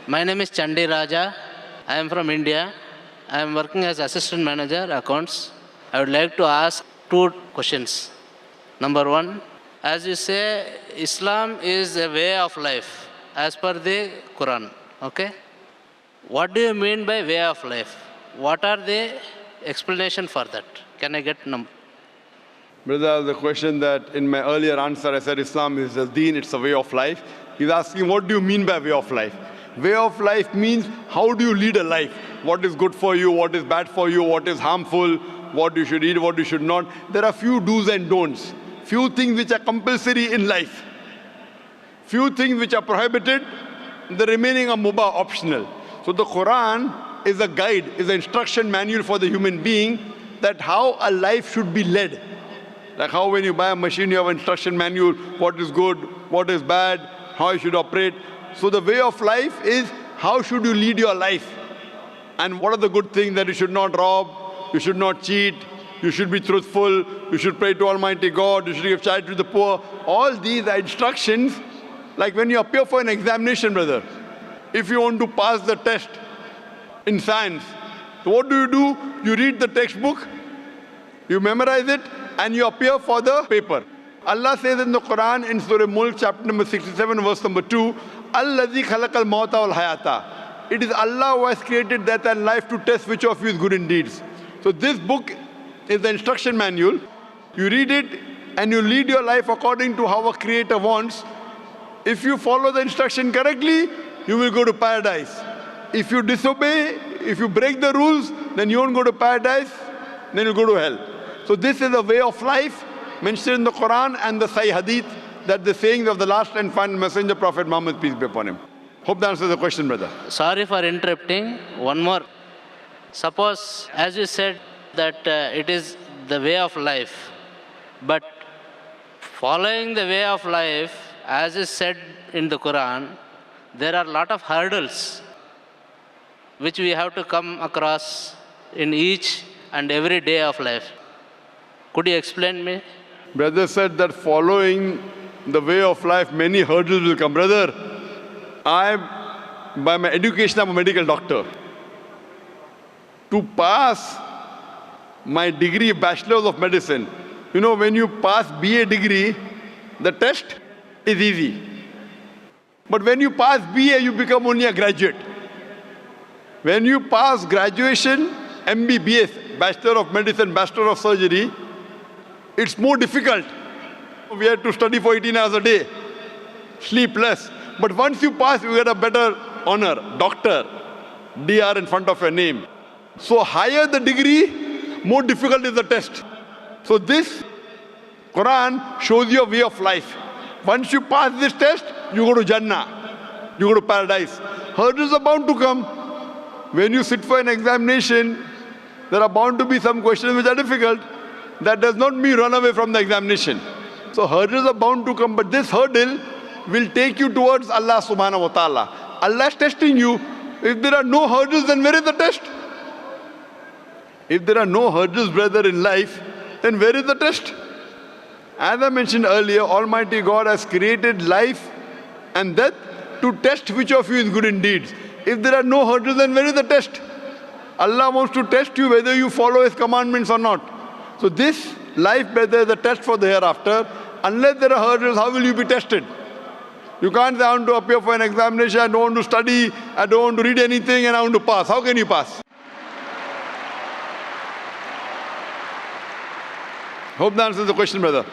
My name is Chandi Raja. I am from India. I am working as assistant manager accounts. I would like to ask two questions. Number one, as you say, Islam is a way of life as per the Quran. Okay? What do you mean by way of life? What are the explanation for that? Can I get number? Brother, the question that in my earlier answer I said Islam is a deen, it's a way of life. He's asking, what do you mean by way of life? Way of life means how do you lead a life? What is good for you, what is bad for you, what is harmful, what you should eat, what you should not. There are few do's and don'ts. Few things which are compulsory in life. Few things which are prohibited, the remaining are mubah, optional. So the Quran is a guide, is an instruction manual for the human being that how a life should be led. Like how when you buy a machine, you have an instruction manual, what is good, what is bad, how you should operate. So the way of life is how should you lead your life? And what are the good things that you should not rob, you should not cheat, you should be truthful, you should pray to Almighty God, you should give charity to the poor. All these are instructions, like when you appear for an examination, brother. If you want to pass the test in science, what do? You read the textbook, you memorize it, and you appear for the paper. Allah says in the Quran in Surah Mulk chapter number 67 verse number 2, Allazi khalaqal mauta wal hayata. It is Allah who has created death and life to test which of you is good in deeds. So this book is the instruction manual. You read it and you lead your life according to how a creator wants. If you follow the instruction correctly, you will go to paradise. If you disobey, if you break the rules, then you won't go to paradise, then you'll go to hell. So this is a way of life mentioned in the Quran and the Sahih Hadith, that the sayings of the last and final messenger, Prophet Muhammad, peace be upon him. Hope that answers the question, brother. Sorry for interrupting. One more. Suppose, as you said, that it is the way of life, but following the way of life, as is said in the Quran, there are a lot of hurdles which we have to come across in each and every day of life. Could you explain me? Brother said that following the way of life, many hurdles will come. Brother, by my education, I'm a medical doctor. To pass my degree, Bachelor's of Medicine, you know, when you pass BA degree, the test is easy. But when you pass BA, you become only a graduate. When you pass graduation, MBBS, Bachelor of Medicine, Bachelor of Surgery, it's more difficult. We have to study for 18 hours a day, sleep less. But once you pass, you get a better honor, doctor, DR in front of your name. So higher the degree, more difficult is the test. So this Quran shows you a way of life. Once you pass this test, you go to Jannah, you go to paradise. Hurdles are bound to come. When you sit for an examination, there are bound to be some questions which are difficult. That does not mean run away from the examination. So hurdles are bound to come, but this hurdle will take you towards Allah subhanahu wa ta'ala. Allah is testing you. If there are no hurdles, then where is the test? If there are no hurdles, brother, in life, then where is the test? As I mentioned earlier, Almighty God has created life and death to test which of you is good in deeds. If there are no hurdles, then where is the test? Allah wants to test you whether you follow His commandments or not. So this life, brother, is a test for the hereafter. Unless there are hurdles, how will you be tested? You can't say, I want to appear for an examination, I don't want to study, I don't want to read anything, and I want to pass. How can you pass? Hope that answers the question, brother.